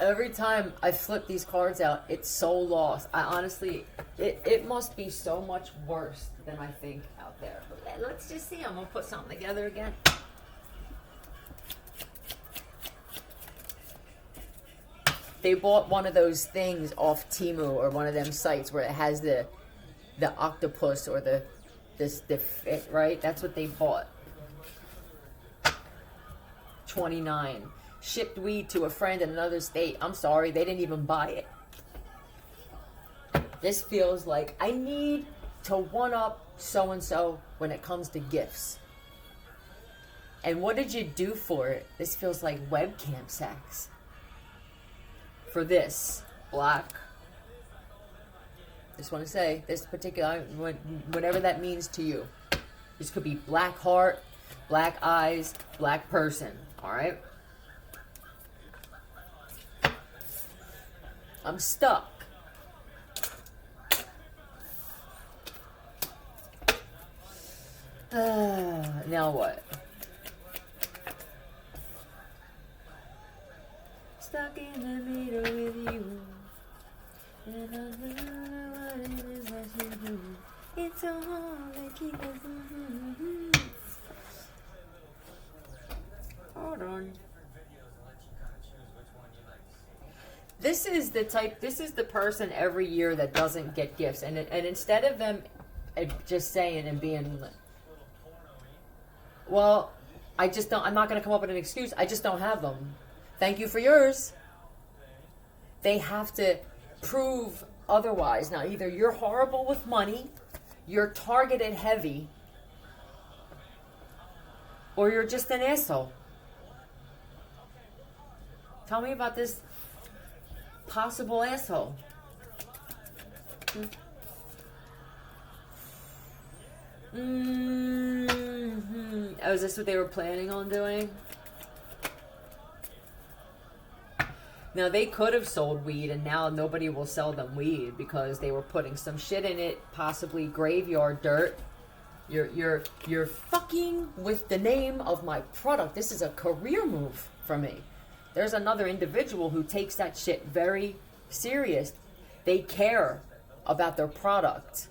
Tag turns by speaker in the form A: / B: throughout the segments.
A: every time I flip these cards out, it's so lost. I honestly, it must be so much worse than I think out there. But let's just see. I'm going to put something together again. They bought one of those things off Temu or one of them sites where it has the octopus or the fit, right? That's what they bought. 29. Shipped weed to a friend in another state. I'm sorry, they didn't even buy it. This feels like I need to one-up so-and-so when it comes to gifts. And what did you do for it? This feels like webcam sex. For this, black. Just want to say, this particular, whatever that means to you. This could be black heart, black eyes, black person. Alright? I'm stuck. Now what? Stuck in the middle with you. And I don't know what it is that you do. It's so hard to keep us. Hold on. This is the person every year that doesn't get gifts. And instead of them just saying and being, well, I'm not going to come up with an excuse. I just don't have them. Thank you for yours. They have to prove otherwise. Now, either you're horrible with money, you're targeted heavy, or you're just an asshole. Tell me about this possible asshole. Oh, is this what they were planning on doing? Now, they could have sold weed, and now nobody will sell them weed because they were putting some shit in it, possibly graveyard dirt. You're fucking with the name of my product. This is a career move for me. There's another individual who takes that shit very serious. They care about their product.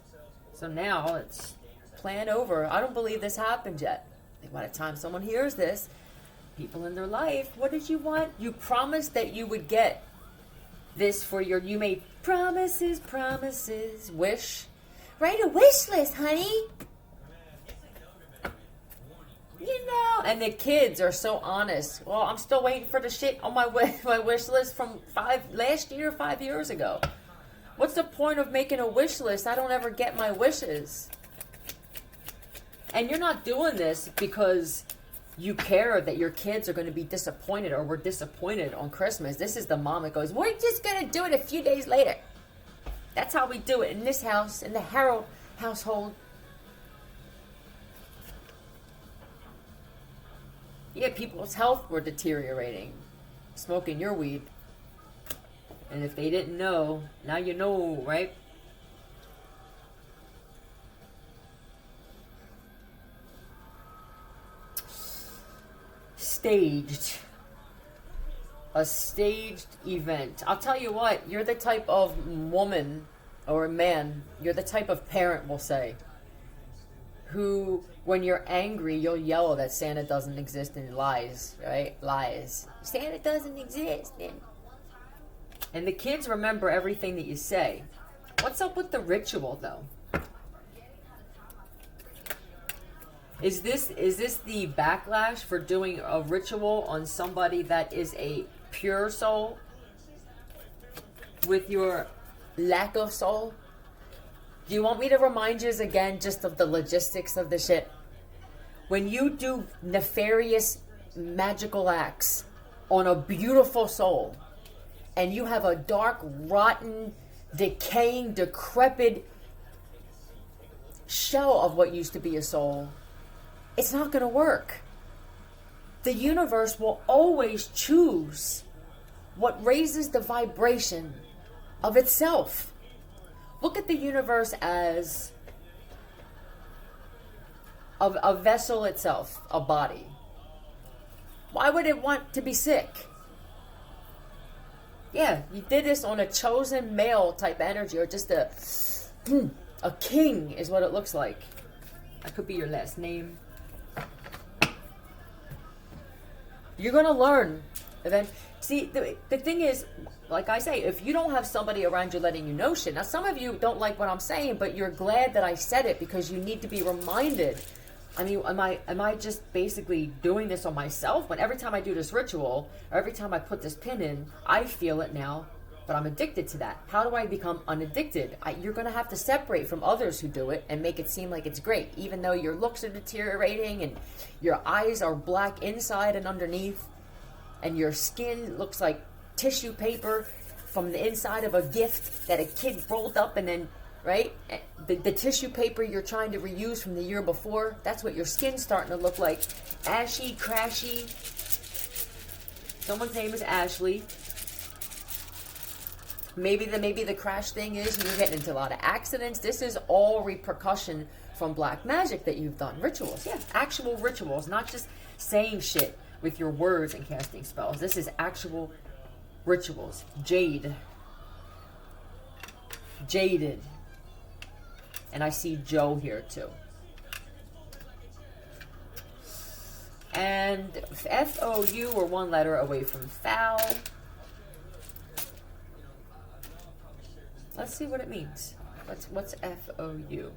A: So now it's plan over. I don't believe this happened yet. By the time someone hears this, people in their life, what did you want? You promised that you would get this for you made promises, wish. Write a wish list, honey. You know, and the kids are so honest. Well, I'm still waiting for the shit on my wish list from 5 years ago. What's the point of making a wish list? I don't ever get my wishes. And you're not doing this because you care that your kids are going to be disappointed or were disappointed on Christmas. This is the mom that goes, we're just going to do it a few days later. That's how we do it in this house, in the Harrow household. Yeah, people's health were deteriorating, smoking your weed. And if they didn't know, now you know, right? Staged. A staged event. I'll tell you what, you're the type of woman or man, you're the type of parent, we'll say, who, when you're angry, you'll yell that Santa doesn't exist and lies, right? Lies. Santa doesn't exist. And the kids remember everything that you say. What's up with the ritual, though? Is this the backlash for doing a ritual on somebody that is a pure soul with your lack of soul? Do you want me to remind you again just of the logistics of the shit? When you do nefarious magical acts on a beautiful soul and you have a dark, rotten, decaying, decrepit shell of what used to be a soul, it's not going to work. The universe will always choose what raises the vibration of itself. Look at the universe as a vessel itself, a body. Why would it want to be sick? Yeah, you did this on a chosen male type energy, or just a king is what it looks like. That could be your last name. You're going to learn. See, the thing is, like I say, if you don't have somebody around you letting you know shit. Now, some of you don't like what I'm saying, but you're glad that I said it because you need to be reminded. I mean, am I just basically doing this on myself? When every time I do this ritual, or every time I put this pin in, I feel it now, but I'm addicted to that. How do I become unaddicted? You're going to have to separate from others who do it and make it seem like it's great, even though your looks are deteriorating and your eyes are black inside and underneath, and your skin looks like tissue paper from the inside of a gift that a kid rolled up, and then, right? The tissue paper you're trying to reuse from the year before, that's what your skin's starting to look like. Ashy, crashy. Someone's name is Ashley. Maybe the crash thing is you're getting into a lot of accidents. This is all repercussion from black magic that you've done. Rituals, yeah, actual rituals, not just saying shit with your words and casting spells. This is actual rituals. Jaded. And I see Joe here too. And FOU, we're one letter away from foul. Let's see what it means. What's FOU?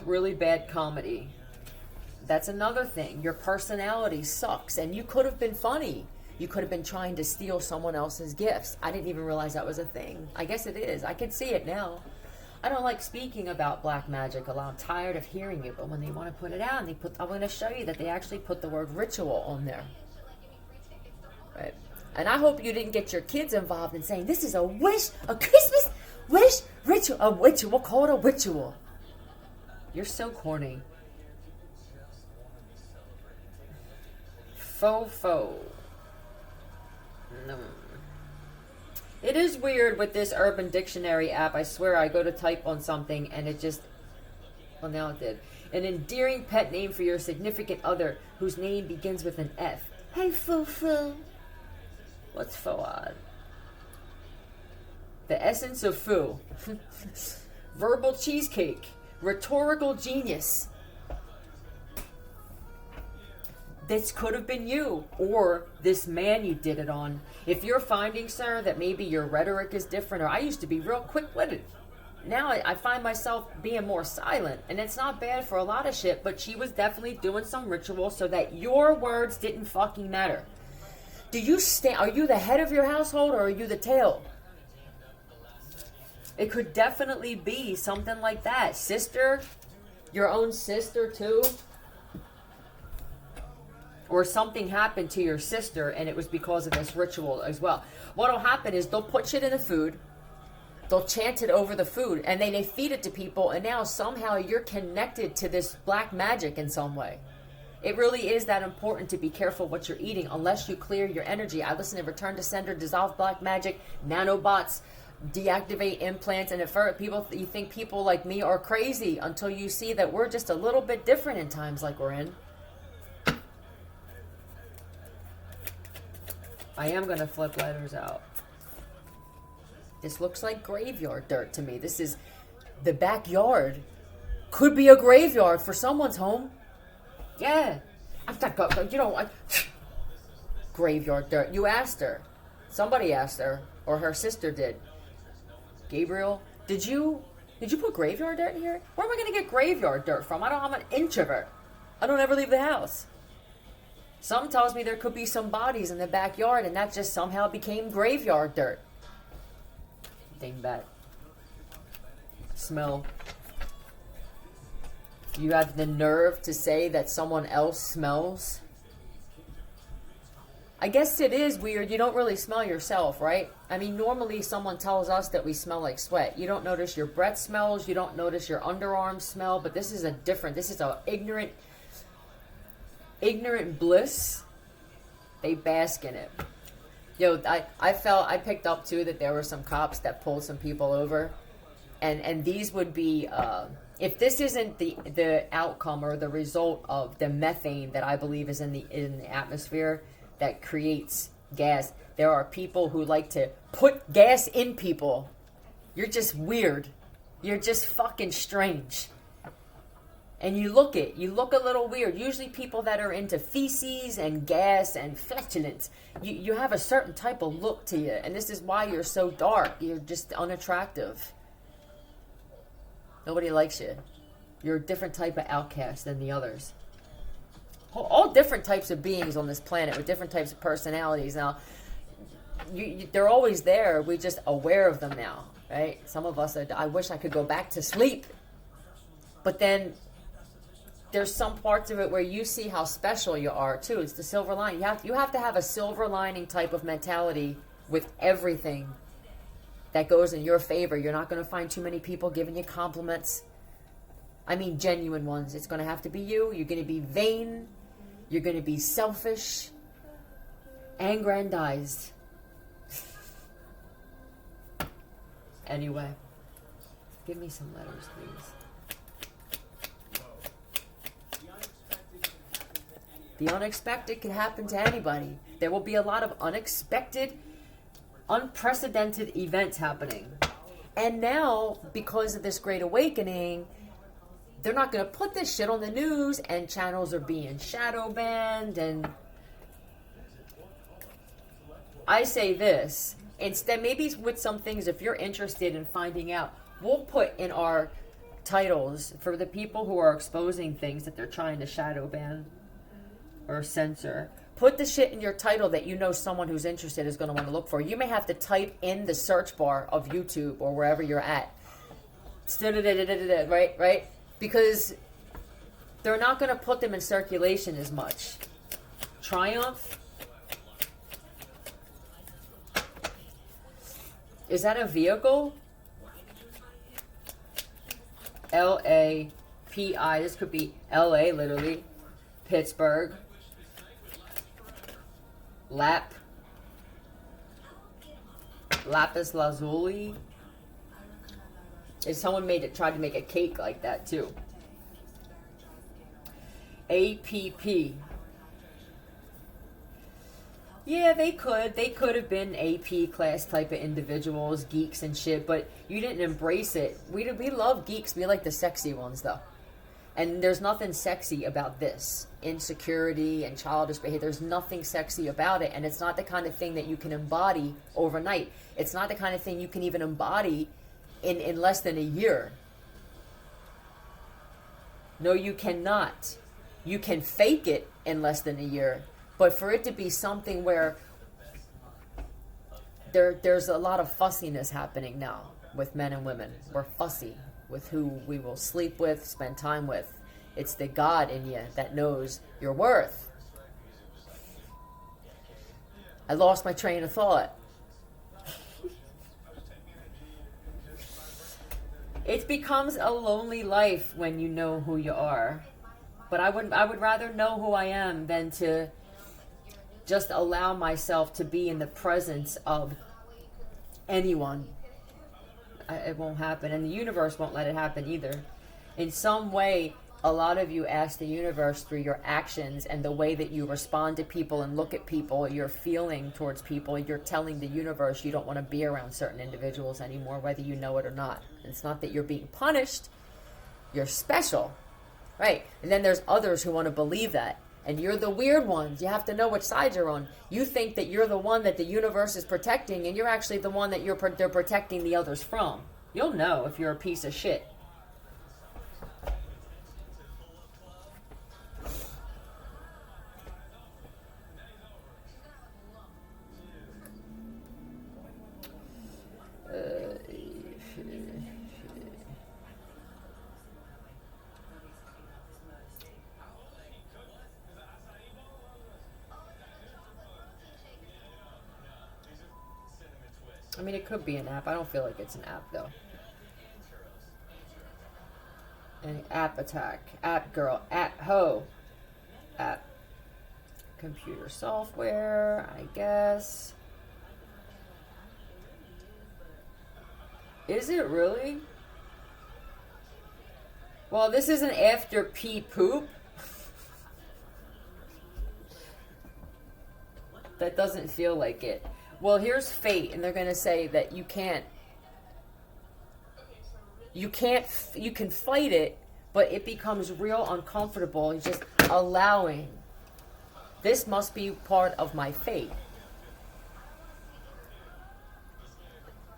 A: Really bad comedy. That's another thing. Your personality sucks, and you could have been funny. You could have been trying to steal someone else's gifts. I didn't even realize that was a thing. I guess it is. I can see it now. I don't like speaking about black magic a lot. I'm tired of hearing it, but when they want to put it out, and I'm going to show you that they actually put the word ritual on there. Right? And I hope you didn't get your kids involved in saying, this is a wish, a Christmas wish ritual. A ritual. We'll call it a ritual. You're so corny. Faux. No. It is weird with this Urban Dictionary app. I swear I go to type on something and it just... Well, now it did. An endearing pet name for your significant other whose name begins with an F. Hey, faux. What's faux? The essence of foo. Verbal cheesecake. Rhetorical genius. This could have been you, or this man you did it on. If you're finding, sir, that maybe your rhetoric is different, or I used to be real quick-witted. Now I find myself being more silent, and it's not bad for a lot of shit, but she was definitely doing some ritual so that your words didn't fucking matter. Are you the head of your household, or are you the tail? It could definitely be something like that. Sister, your own sister too. Or something happened to your sister and it was because of this ritual as well. What'll happen is they'll put shit in the food. They'll chant it over the food and then they feed it to people, and now somehow you're connected to this black magic in some way. It really is that important to be careful what you're eating unless you clear your energy. I listen to Return to Sender, Dissolve Black Magic, Nanobots, Deactivate Implants, and at first you think people like me are crazy until you see that we're just a little bit different in times like we're in. I am going to flip letters out. This looks like graveyard dirt to me. This is the backyard. Could be a graveyard for someone's home. Yeah. Graveyard dirt. You asked her. Somebody asked her. Or her sister did. Gabriel, did you put graveyard dirt in here? Where am I going to get graveyard dirt from? I'm an introvert. I don't ever leave the house. Some tells me there could be some bodies in the backyard, and that just somehow became graveyard dirt. Dingbat. Smell. You have the nerve to say that someone else smells? I guess it is weird. You don't really smell yourself, right? I mean, normally someone tells us that we smell like sweat. You don't notice your breath smells. You don't notice your underarms smell. But this is this is a ignorant bliss. They bask in it. Yo, I picked up too that there were some cops that pulled some people over, and these would be if this isn't the outcome or the result of the methane that I believe is in the atmosphere, that creates gas. There are people who like to put gas in people. You're just weird. You're just fucking strange. And you look a little weird. Usually people that are into feces and gas and flatulence, you have a certain type of look to you. And this is why you're so dark. You're just unattractive. Nobody likes you. You're a different type of outcast than the others. All different types of beings on this planet with different types of personalities. Now, they're always there. We're just aware of them now, right? Some of us I wish I could go back to sleep. But then there's some parts of it where you see how special you are too. It's the silver lining. You have to have a silver lining type of mentality with everything that goes in your favor. You're not going to find too many people giving you compliments. I mean genuine ones. It's going to have to be you. You're going to be vain. You're going to be selfish. Aggrandized. Anyway. Give me some letters, please. The unexpected can happen to anybody. There will be a lot of unexpected, unprecedented events happening. And now, because of this Great Awakening, they're not going to put this shit on the news, and channels are being shadow banned. And I say this, instead, maybe with some things, if you're interested in finding out, we'll put in our titles for the people who are exposing things that they're trying to shadow ban or censor. Put the shit in your title that you know someone who's interested is going to want to look for. You may have to type in the search bar of YouTube or wherever you're at. Right? Because they're not going to put them in circulation as much. Triumph. Is that a vehicle? L-A-P-I. This could be L-A, literally. Pittsburgh. Lapis lazuli. If someone tried to make a cake like that too. APP. Yeah, they could have been AP class type of individuals, geeks and shit, but you didn't embrace it. We love geeks. We like the sexy ones though. And there's nothing sexy about this. Insecurity and childish behavior. There's nothing sexy about it. And it's not the kind of thing that you can embody overnight. It's not the kind of thing you can even embody in less than a year. No, you cannot. You can fake it in less than a year. But for it to be something where there's a lot of fussiness happening now with men and women. We're fussy with who we will sleep with, spend time with. It's the God in you that knows your worth. I lost my train of thought. It becomes a lonely life when you know who you are. But I would rather know who I am than to just allow myself to be in the presence of anyone. It won't happen, and the universe won't let it happen either. In some way, a lot of you ask the universe through your actions and the way that you respond to people and look at people, your feeling towards people, you're telling the universe you don't want to be around certain individuals anymore, whether you know it or not. It's not that you're being punished, you're special, right? And then there's others who want to believe that. And you're the weird ones. You have to know which side you're on. You think that you're the one that the universe is protecting, and you're actually the one that they're protecting the others from. You'll know if you're a piece of shit. I mean, it could be an app. I don't feel like it's an app, though. An app attack. App girl. App ho. App. Computer software, I guess. Is it really? Well, this isn't after pee poop. That doesn't feel like it. Well, here's fate, and they're going to say that you can fight it, but it becomes real uncomfortable. You're just allowing. This must be part of my fate.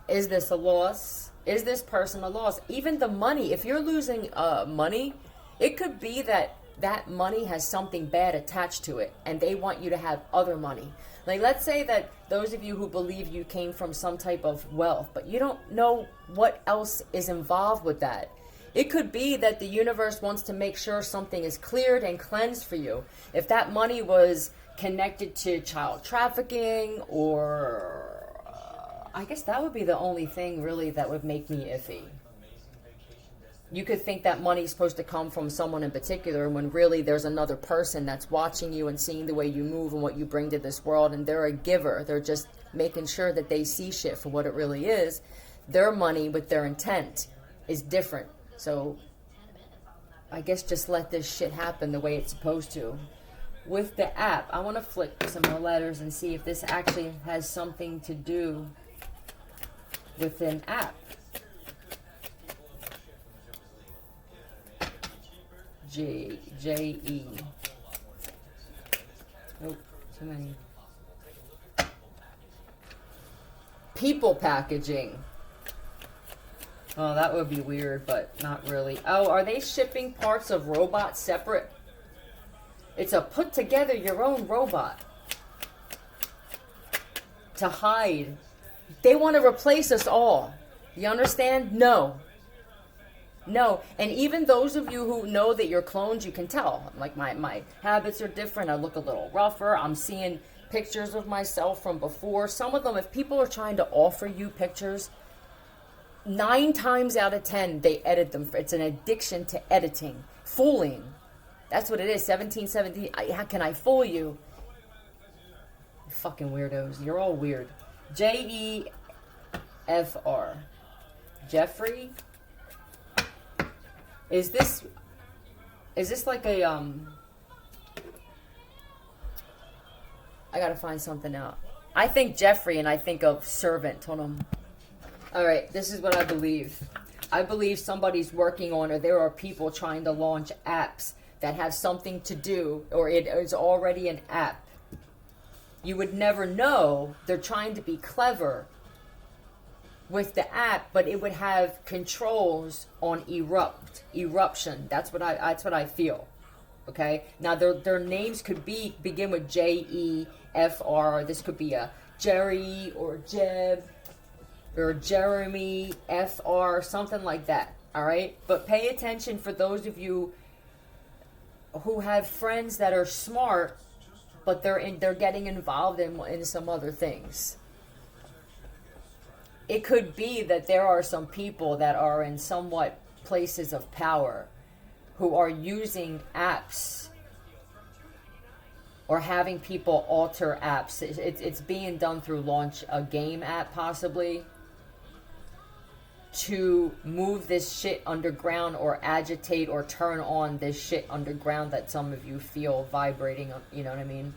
A: Is this a loss? Is this person a loss? Even the money, if you're losing money, it could be that that money has something bad attached to it and they want you to have other money. Like, let's say that those of you who believe you came from some type of wealth, but you don't know what else is involved with that. It could be that the universe wants to make sure something is cleared and cleansed for you. If that money was connected to child trafficking, or I guess that would be the only thing really that would make me iffy. You could think that money's supposed to come from someone in particular when really there's another person that's watching you and seeing the way you move and what you bring to this world, and they're a giver. They're just making sure that they see shit for what it really is. Their money with their intent is different. So I guess just let this shit happen the way it's supposed to. With the app, I want to flip some more letters and see if this actually has something to do with an app. J-E. Nope, too many. People packaging. Oh, that would be weird, but not really. Oh, are they shipping parts of robots separate? It's a put together your own robot. To hide. They want to replace us all. You understand? No. No, and even those of you who know that you're clones, you can tell. Like, my habits are different. I look a little rougher. I'm seeing pictures of myself from before. Some of them, if people are trying to offer you pictures, 9 times out of 10, they edit them. It's an addiction to editing. Fooling. That's what it is. 1717. How can I fool you? You fucking weirdos. You're all weird. Jefr. Jeffrey? Is this like a, I gotta find something out. I think Jeffrey and I think of servant. Hold on. Alright, this is what I believe. I believe somebody's working on, or there are people trying to launch apps that have something to do, or it is already an app. You would never know. They're trying to be clever with the app, but it would have controls on eruption. That's what I feel. Okay. Now their names could begin with Jefr. This could be a Jerry or Jeb or Jeremy Fr, something like that. All right. But pay attention for those of you who have friends that are smart, but they're getting involved in some other things. It could be that there are some people that are in somewhat places of power who are using apps or having people alter apps. It's being done through launch a game app possibly to move this shit underground or agitate or turn on this shit underground that some of you feel vibrating. You know what I mean?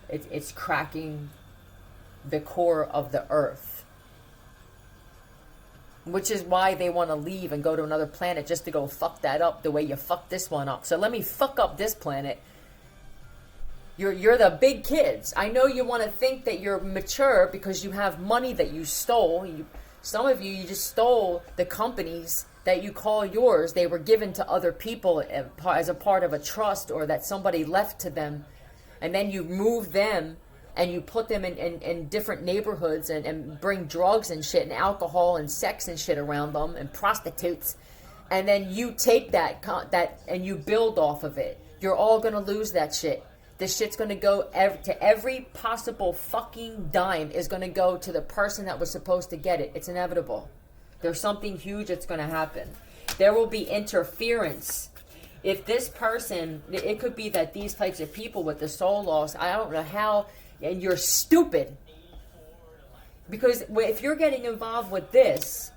A: It's cracking the core of the earth. Which is why they want to leave and go to another planet just to go fuck that up the way you fucked this one up. So let me fuck up this planet. You're the big kids. I know you want to think that you're mature because you have money that you stole. Some of you just stole the companies that you call yours. They were given to other people as a part of a trust, or that somebody left to them. And then you move them and you put them in different neighborhoods and bring drugs and shit and alcohol and sex and shit around them and prostitutes. And then you take that and you build off of it. You're all going to lose that shit. This shit's going to go to every possible fucking dime is going to go to the person that was supposed to get it. It's inevitable. There's something huge that's going to happen. There will be interference. If this person, it could be that these types of people with the soul loss, I don't know how. And you're stupid. Because if you're getting involved with this,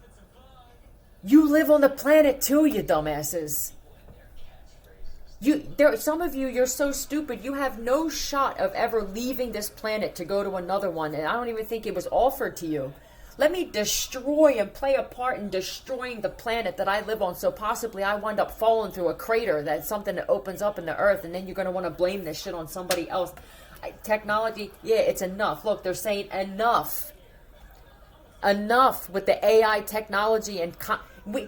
A: you live on the planet too, you dumbasses. Some of you, you're so stupid. You have no shot of ever leaving this planet to go to another one, and I don't even think it was offered to you. Let me destroy and play a part in destroying the planet that I live on, so possibly I wind up falling through a crater. That's something that opens up in the earth, and then you're going to want to blame this shit on somebody else. Technology, yeah, it's enough. Look, they're saying enough. Enough with the AI technology and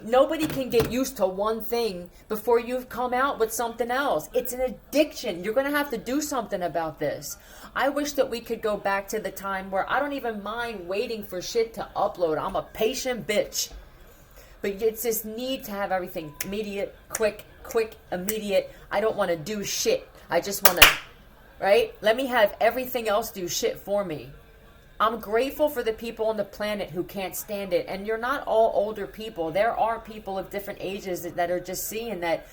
A: nobody can get used to one thing before you've come out with something else. It's an addiction. You're going to have to do something about this. I wish that we could go back to the time where I don't even mind waiting for shit to upload. I'm a patient bitch. But it's this need to have everything immediate, quick, immediate. I don't want to do shit. I just want to, right? Let me have everything else do shit for me. I'm grateful for the people on the planet who can't stand it. And you're not all older people. There are people of different ages that are just seeing that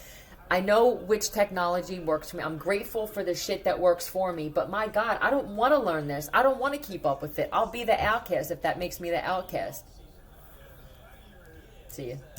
A: I know which technology works for me. I'm grateful for the shit that works for me. But my God, I don't want to learn this. I don't want to keep up with it. I'll be the outcast if that makes me the outcast. See ya.